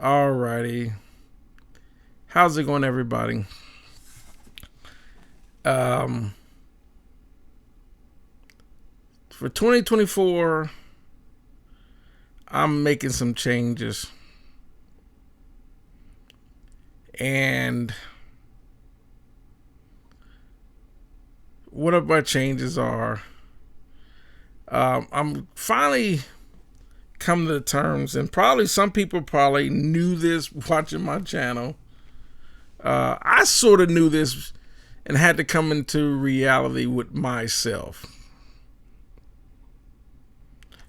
Alrighty. How's it going, everybody? Um, for 2024, I'm making some changes. And what of my changes are, I'm finally come to the terms, and probably some people probably knew this watching my channel. I sort of knew this and had to come into reality with myself.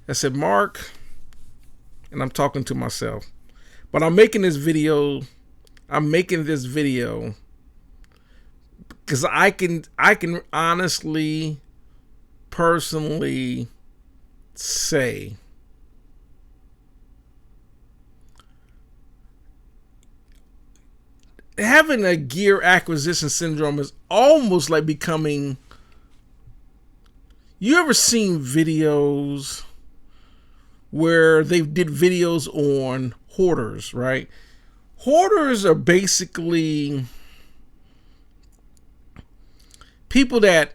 I said, Mark, and I'm talking to myself, but I'm making this video. I'm making this video because I can honestly, personally say having a gear acquisition syndrome is almost like becoming. You ever seen videos where they did videos on hoarders, right? Hoarders are basically people that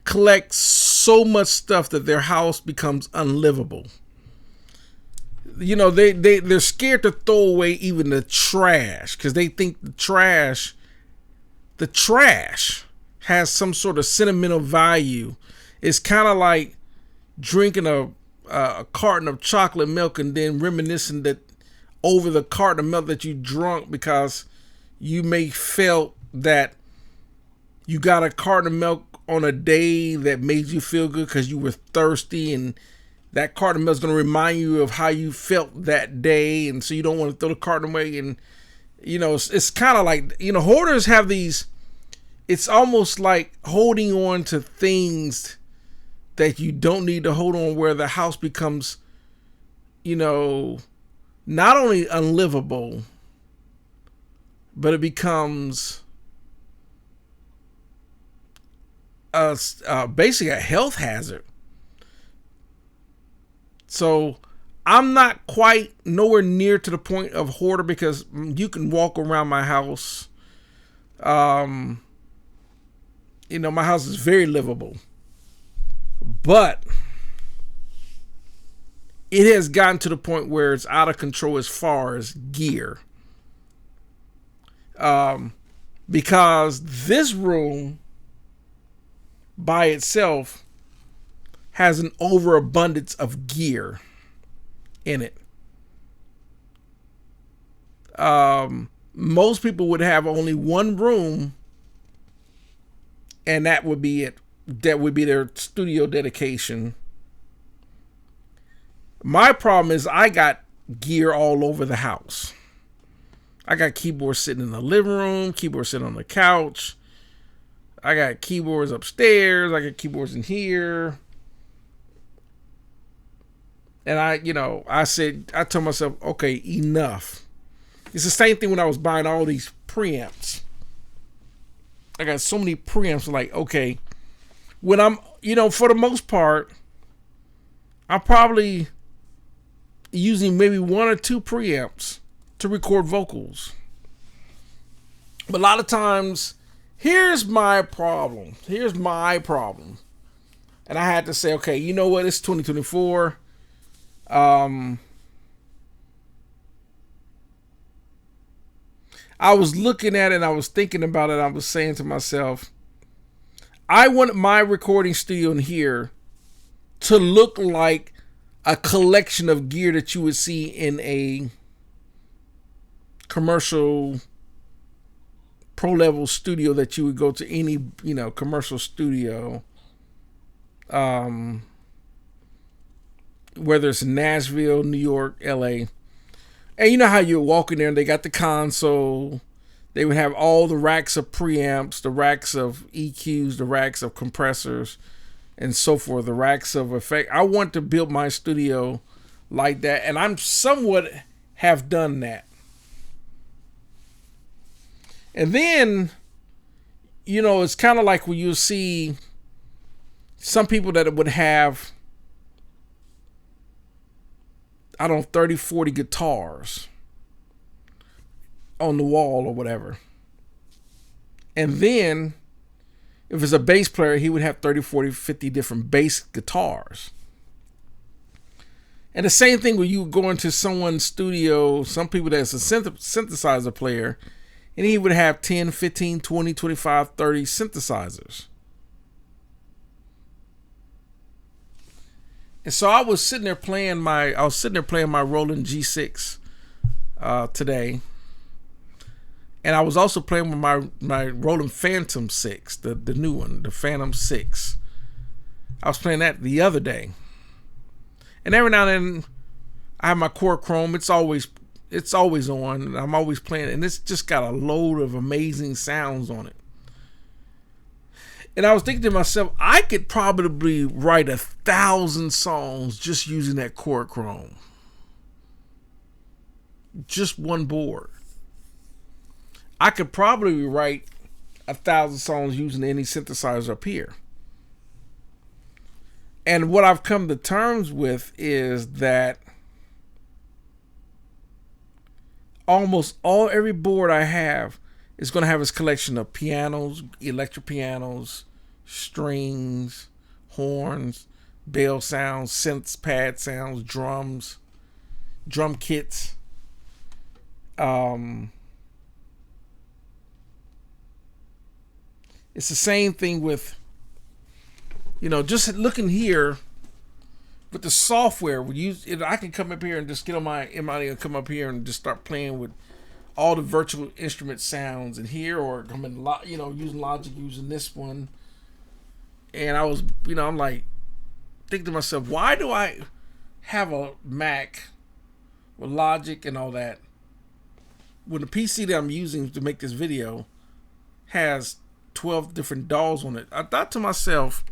collect so much stuff that their house becomes unlivable. You know, they're scared to throw away even the trash because they think the trash has some sort of sentimental value. It's kind of like drinking a carton of chocolate milk and then reminiscing that over the carton of milk that you drunk because you may felt that you got a carton of milk on a day that made you feel good because you were thirsty, and that carton of milk is going to remind you of how you felt that day, and so you don't want to throw the carton away. And it's kind of like, hoarders have these. It's almost like holding on to things that you don't need to hold on, where the house becomes, not only unlivable, but it becomes basically a health hazard. So I'm not quite nowhere near to the point of hoarder because you can walk around my house. My house is very livable, but it has gotten to the point where it's out of control as far as gear. Because this room by itself has an overabundance of gear in it. Most people would have only one room, and that would be it. That would be their studio dedication. My problem is I got gear all over the house. I got keyboards sitting in the living room, keyboards sitting on the couch. I got keyboards upstairs. I got keyboards in here. And I told myself, okay, enough. It's the same thing when I was buying all these preamps. I got so many preamps, like, okay, when I'm, for the most part, I'm probably using maybe one or two preamps to record vocals. But a lot of times, here's my problem. And I had to say, okay, you know what? It's 2024. I was looking at it and I was thinking about it. I was saying to myself, I want my recording studio in here to look like a collection of gear that you would see in a commercial pro level studio that you would go to any, commercial studio. Whether it's Nashville, New York, LA. And you know how you're walking there and they got the console. They would have all the racks of preamps, the racks of EQs, the racks of compressors, and so forth, the racks of effect. I want to build my studio like that, and I'm somewhat have done that. And then, it's kind of like when you see some people that would have, I don't know, 30, 40 guitars. on the wall or whatever. And then if it's a bass player, he would have 30, 40, 50 different bass guitars. And the same thing when you go into someone's studio, some people that's a synthesizer player, and he would have 10, 15, 20, 25, 30 synthesizers. And so I was sitting there playing my Roland G6 today. And I was also playing with my Roland Phantom 6, the new one, the Phantom 6. I was playing that the other day. And every now and then I have my Core Chrome. It's always on, and I'm always playing it. And it's just got a load of amazing sounds on it. And I was thinking to myself, I could probably write 1,000 songs just using that Core Chrome. Just one board. I could probably write 1,000 songs using any synthesizer up here. And what I've come to terms with is that every board I have is going to have its collection of pianos, electric pianos, strings, horns, bell sounds, synths, pad sounds, drums, drum kits. It's the same thing with, just looking here with the software. I can come up here and just get on my MIDI and come up here and just start playing with all the virtual instrument sounds in here, or come in, using Logic, using this one. And I was, I'm like thinking to myself, why do I have a Mac with Logic and all that when the PC that I'm using to make this video has 12 different DAWs on it? I thought to myself,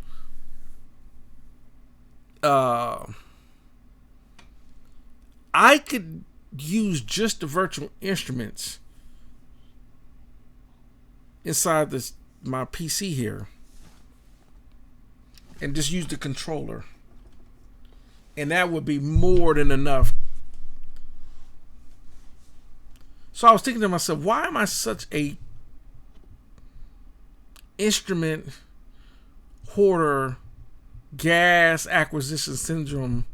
I could use just the virtual instruments inside my PC here and just use the controller, and that would be more than enough. So I was thinking to myself, why am I such a instrument hoarder, gas acquisition syndrome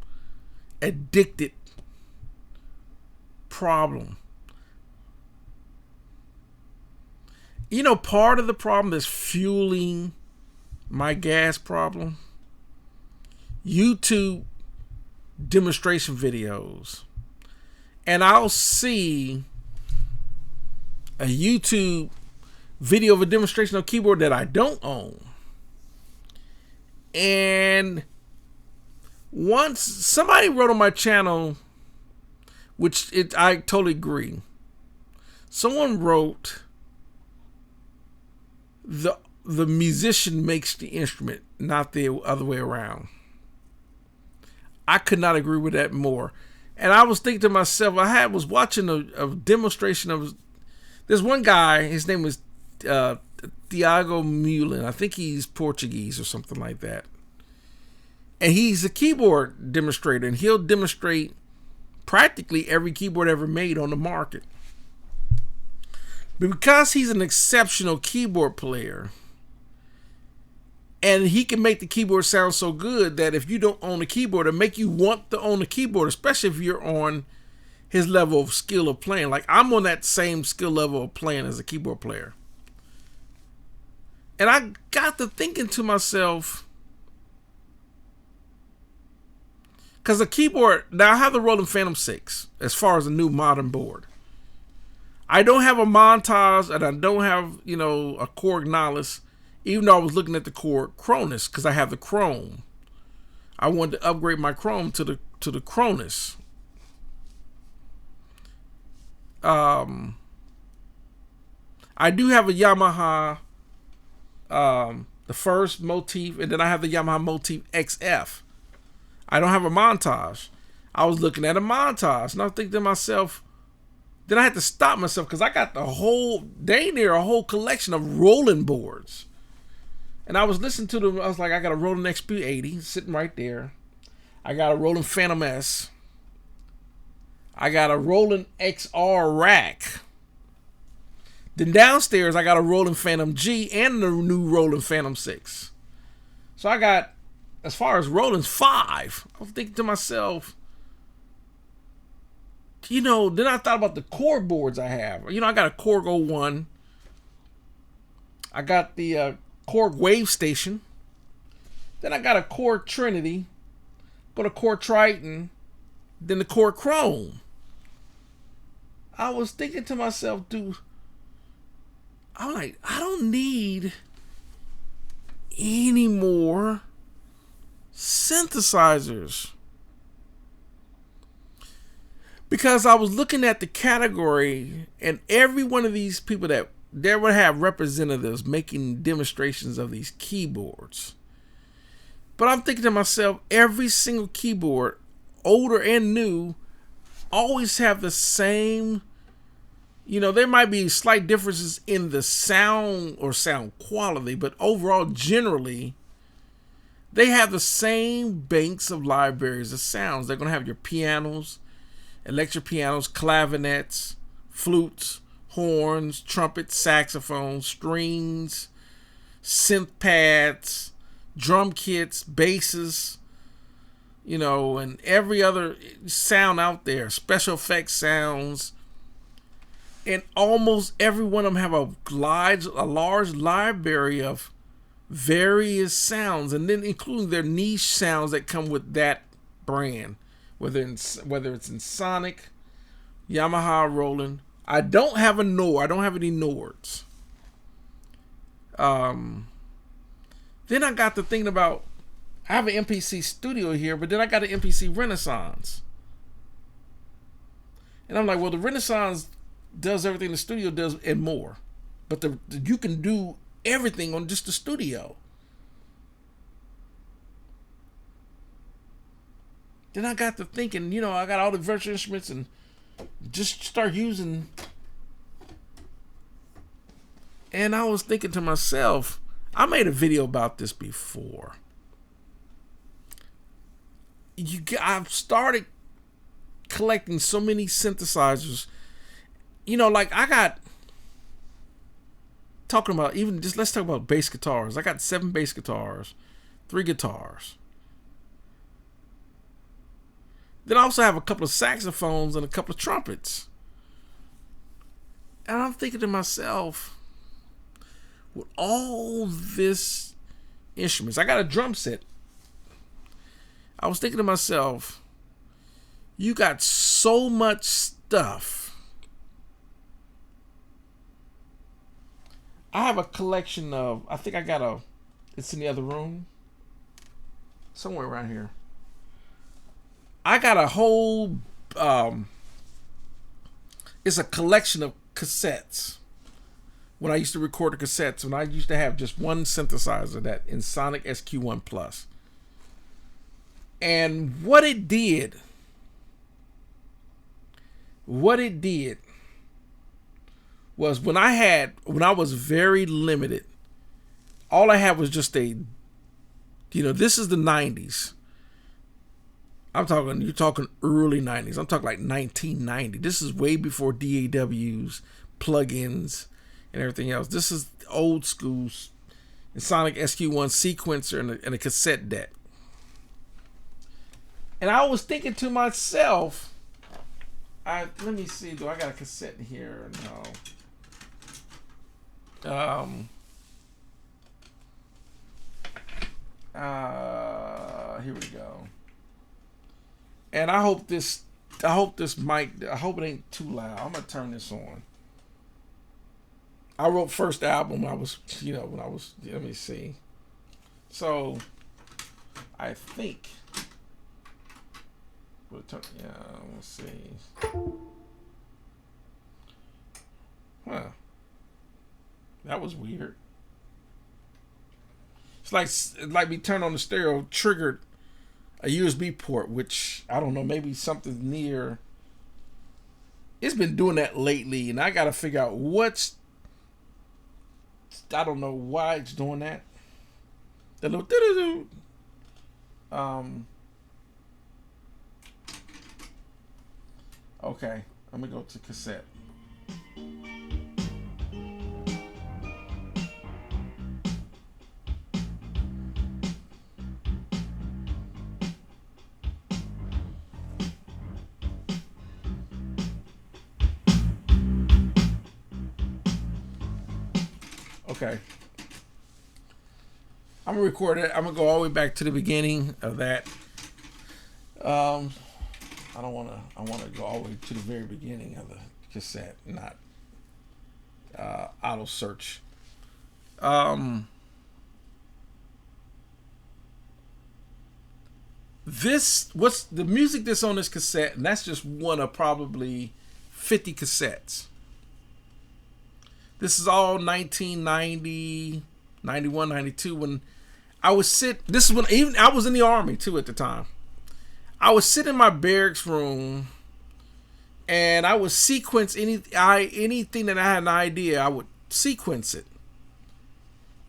addicted problem? Part of the problem that's fueling my gas problem, YouTube demonstration videos. And I'll see a YouTube video of a demonstration of a keyboard that I don't own. And once somebody wrote on my channel, I totally agree. Someone wrote, the musician makes the instrument, not the other way around. I could not agree with that more. And I was thinking to myself, was watching a demonstration of this one guy. His name was Thiago Mullen. I think he's Portuguese or something like that. And he's a keyboard demonstrator, and he'll demonstrate practically every keyboard ever made on the market. But because he's an exceptional keyboard player, and he can make the keyboard sound so good that if you don't own a keyboard, it'll make you want to own a keyboard, especially if you're on his level of skill of playing. Like, I'm on that same skill level of playing as a keyboard player. And I got to thinking to myself, because the keyboard, now I have the Roland Phantom 6 as far as a new modern board. I don't have a Montage, and I don't have, a Korg Nihilus, even though I was looking at the Korg Cronus, because I have the Chrome. I wanted to upgrade my Chrome to the Cronus. I do have a Yamaha, the first Motif, and then I have the Yamaha Motif XF. I don't have a Montage. I was looking at a Montage, and I was thinking to myself, then I had to stop myself because I got a whole collection of Roland boards. And I was listening to them. I was like, I got a Roland XP80 sitting right there. I got a Roland Phantom S. I got a Roland XR rack. Then downstairs, I got a Roland Phantom G and the new Roland Phantom 6. So I got, as far as Roland's, 5. I was thinking to myself, you know, then I thought about the Korg boards I have. You know, I got a Korg 01. I got the Korg Wave Station. Then I got a Korg Trinity. Got a Korg Triton. Then the Korg Chrome. I was thinking to myself, dude, I'm like, I don't need any more synthesizers. Because I was looking at the category, and every one of these people that they would have representatives making demonstrations of these keyboards. But I'm thinking to myself, every single keyboard, older and new, always have the same, you know, there might be slight differences in the sound or sound quality, but overall, generally, they have the same banks of libraries of sounds. They're going to have your pianos, electric pianos, clavinets, flutes, horns, trumpets, saxophones, strings, synth pads, drum kits, basses, you know, and every other sound out there, special effects sounds. And almost every one of them have a large library of various sounds, and then including their niche sounds that come with that brand, whether it's in Sonic, Yamaha, Roland. I don't have a Nord. I don't have any Nords. Then I got to thinking about, I have an MPC Studio here, but then I got an MPC Renaissance. And I'm like, well, the Renaissance does everything the Studio does and more. But you can do everything on just the Studio. Then I got to thinking, you know, I got all the virtual instruments and just start using. And I was thinking to myself, I made a video about this before. I've started collecting so many synthesizers. You know, like I got, talking about even just, let's talk about bass guitars. I got 7 bass guitars, 3 guitars. Then I also have a couple of saxophones and a couple of trumpets. And I'm thinking to myself, with all this instruments, I got a drum set. I was thinking to myself, you got so much stuff. I have a collection of, I think I got it's in the other room, somewhere around here. I got a whole, it's a collection of cassettes. When I used to record the cassettes, when I used to have just one synthesizer, that Ensoniq SQ1 Plus. And what it did was when I was very limited, all I had was just a, you know, this is the 90s. You're talking early 90s. I'm talking like 1990. This is way before DAWs, plugins, and everything else. This is old school Ensoniq SQ1 sequencer and a cassette deck. And I was thinking to myself, let me see, do I got a cassette here? No. Here we go. And I hope this mic, I hope it ain't too loud. I'm gonna turn this on. I wrote first album when I was, let me see. So I think, let's see. Huh. That was weird. It's like me turn on the stereo triggered a USB port, which I don't know, maybe something near. It's been doing that lately, and I gotta figure out I don't know why it's doing that. The little doo-doo-doo. Okay, let me go to cassette. Okay. I'm gonna record it. I'm gonna go all the way back to the beginning of that. I don't wanna. I wanna go all the way to the very beginning of the cassette, not auto search. What's the music that's on this cassette, and that's just one of probably 50 cassettes. This is all 1990, 91, 92 when this is when even I was in the Army too at the time. I would sit in my barracks room and I would sequence anything that I had an idea, I would sequence it.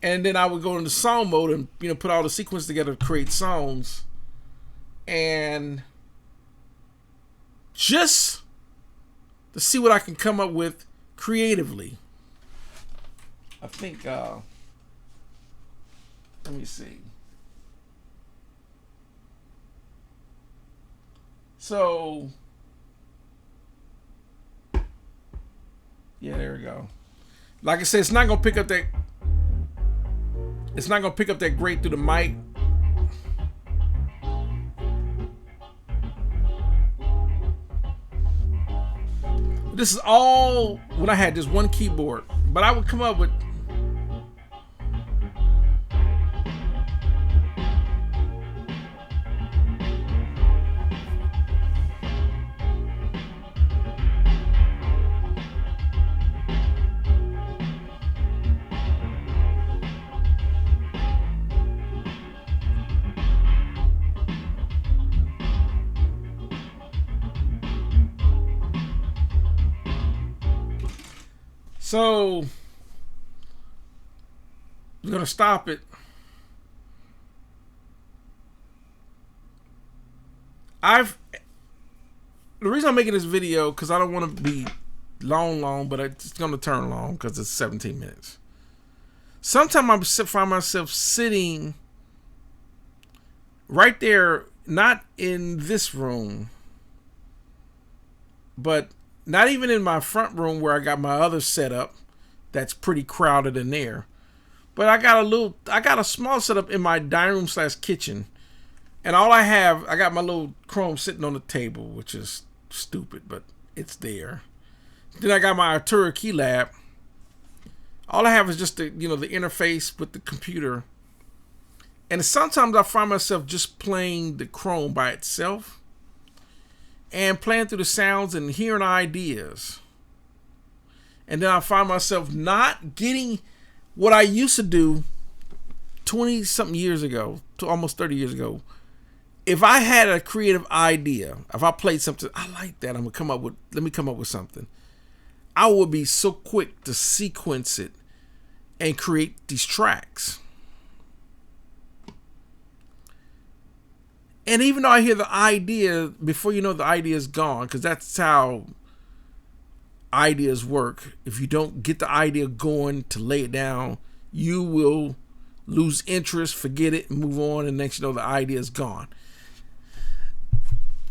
And then I would go into song mode and put all the sequence together to create songs. And just to see what I can come up with creatively. I think let me see. So yeah, there we go. Like I said, it's not gonna pick up that great through the mic. This is all when I had just one keyboard, but I would come up with so we're gonna stop it. The reason I'm making this video because I don't want to be long, but it's gonna turn long because it's 17 minutes. Sometimes I find myself sitting right there, not in this room, but not even in my front room where I got my other setup that's pretty crowded in there. But I got a small setup in my dining room / kitchen. And I got my little Chrome sitting on the table, which is stupid, but it's there. Then I got my Arturia Keylab. All I have is just the interface with the computer. And sometimes I find myself just playing the Chrome by itself and playing through the sounds and hearing ideas. And then I find myself not getting what I used to do 20 something years ago, to almost 30 years ago. If I had a creative idea, if I played something, I like that, let me come up with something. I would be so quick to sequence it and create these tracks. And even though I hear the idea, before you know the idea is gone, because that's how ideas work. If you don't get the idea going to lay it down, you will lose interest, forget it, and move on, and next you know the idea is gone.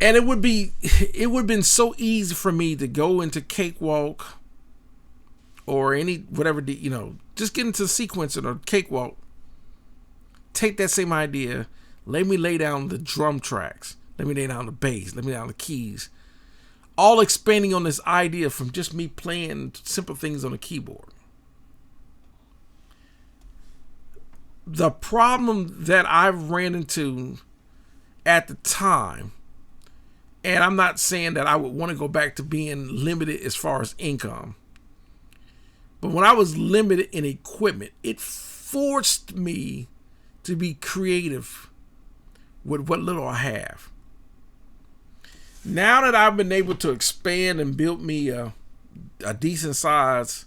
And it would have been so easy for me to go into Cakewalk or just get into sequencing or Cakewalk, take that same idea, let me lay down the drum tracks, let me lay down the bass, let me lay down the keys, all expanding on this idea from just me playing simple things on a keyboard. The problem that I ran into at the time, and I'm not saying that I would want to go back to being limited as far as income, but when I was limited in equipment, it forced me to be creative with what little I have. Now that I've been able to expand and build me a decent size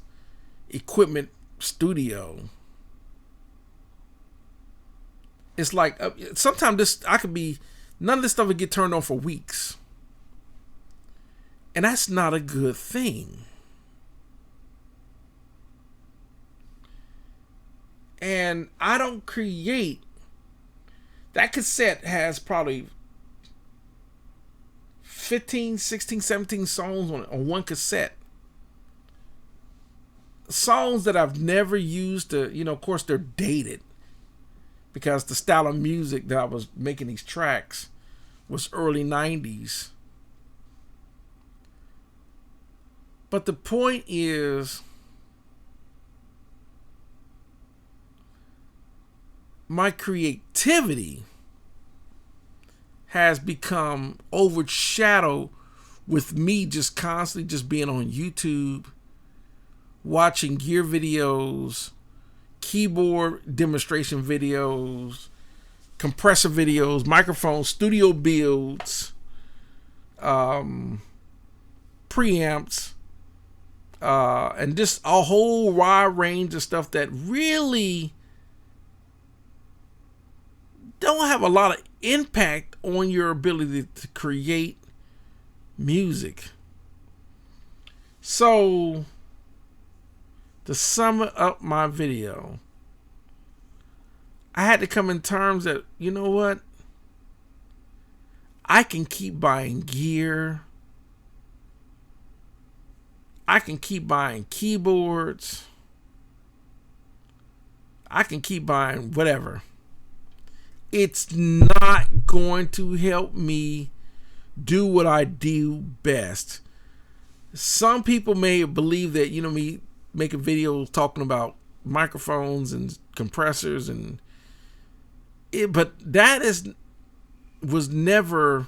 equipment studio, it's like sometimes none of this stuff would get turned on for weeks. And that's not a good thing. And I don't create. That cassette has probably 15, 16, 17 songs on one cassette. songs that I've never used to, of course they're dated because the style of music that I was making these tracks was early 90s. But the point is, my creativity has become overshadowed with me just constantly just being on YouTube, watching gear videos, keyboard demonstration videos, compressor videos, microphones, studio builds, preamps, and just a whole wide range of stuff that really don't have a lot of impact on your ability to create music. So, to sum up my video, I had to come in terms that, you know what? I can keep buying gear. I can keep buying keyboards. I can keep buying whatever. It's not going to help me do what I do best. Some people may believe that, me making videos talking about microphones and compressors but that was never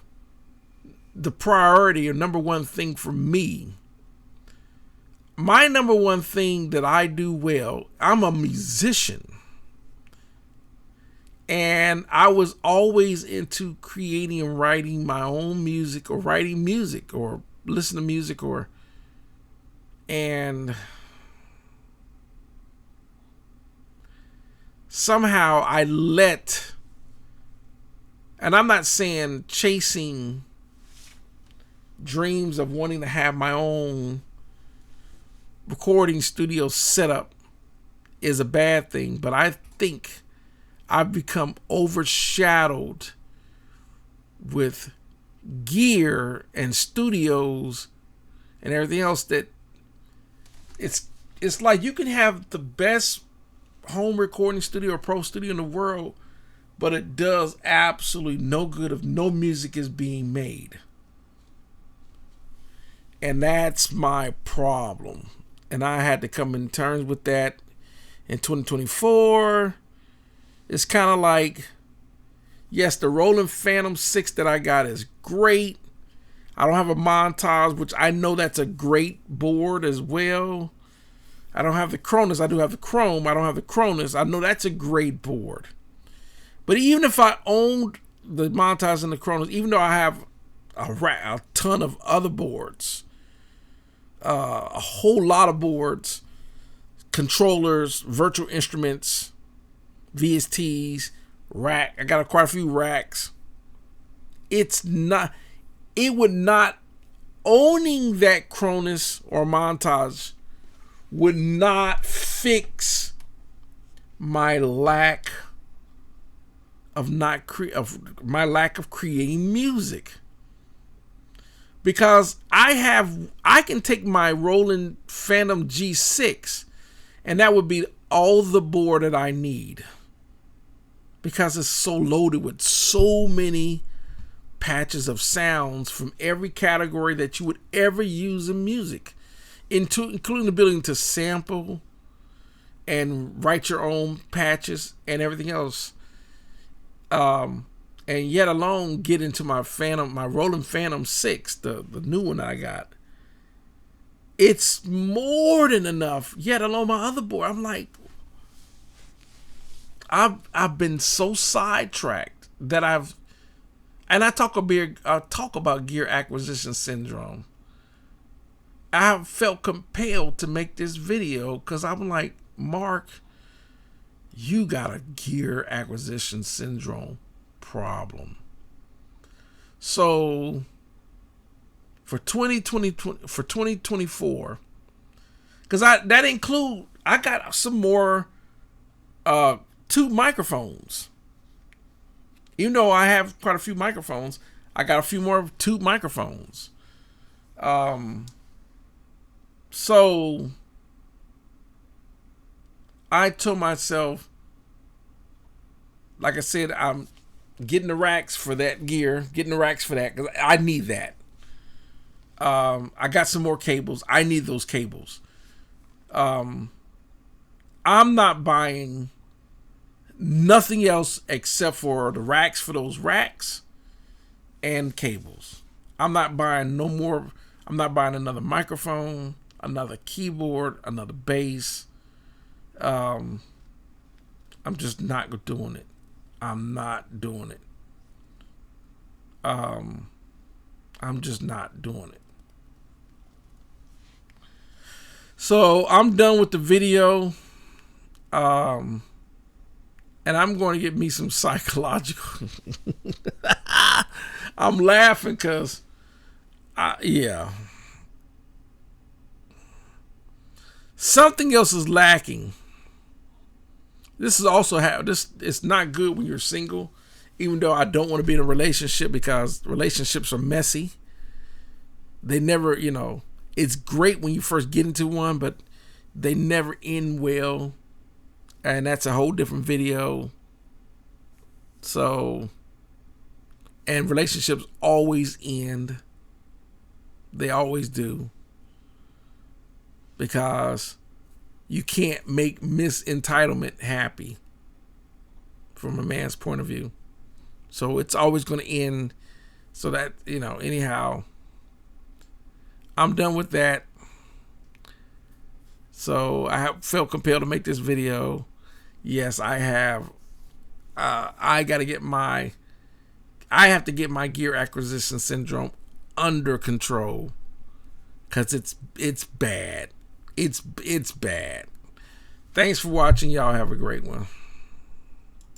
the priority or number one thing for me. My number one thing that I do well, I'm a musician. And I was always into creating and writing my own music, or writing music, or listening to music, and somehow I and I'm not saying chasing dreams of wanting to have my own recording studio setup is a bad thing, but I think I've become overshadowed with gear and studios and everything else that it's like you can have the best home recording studio or pro studio in the world, but it does absolutely no good if no music is being made. And that's my problem. And I had to come in terms with that in 2024. It's kind of like, yes, the Roland Phantom 6 that I got is great. I don't have a Montage, which I know that's a great board as well. I don't have the Cronus. I do have the Chrome. I don't have the Cronus. I know that's a great board. But even if I owned the Montage and the Cronus, even though I have a ton of other boards, a whole lot of boards, controllers, virtual instruments, VSTs, rack. I got quite a few racks. It would not, owning that Cronus or Montage would not fix my lack of my lack of creating music. Because I can take my Roland Phantom G6 and that would be all the board that I need. Because it's so loaded with so many patches of sounds from every category that you would ever use in music, including the ability to sample and write your own patches and everything else. And yet alone get into my Roland Phantom 6, the new one I got. It's more than enough, yet alone my other board. I'm like, I've been so sidetracked that I talk about gear acquisition syndrome. I felt compelled to make this video because I'm like, Mark, you got a gear acquisition syndrome problem. So for 2024, because I got some more 2 microphones. Even though I have quite a few microphones, I got a few more 2 microphones. So I told myself, like I said, I'm getting the racks for that gear, getting the racks for that, because I need that. I got some more cables. I need those cables. I'm not buying nothing else except for the racks for those racks and cables. I'm not buying no more. I'm not buying another microphone, another keyboard, another bass. I'm just not doing it. I'm not doing it. I'm just not doing it. So I'm done with the video. And I'm going to get me some psychological. I'm laughing because, yeah. Something else is lacking. This is also how this. It's not good when you're single, even though I don't want to be in a relationship because relationships are messy. They never, it's great when you first get into one, but they never end well. And that's a whole different video. So, and relationships always end. They always do. Because you can't make Miss Entitlement happy from a man's point of view. So it's always going to end. So that, anyhow, I'm done with that. So I have felt compelled to make this video. Yes, I have. I have to get my gear acquisition syndrome under control because it's bad. It's bad. Thanks for watching. Y'all have a great one.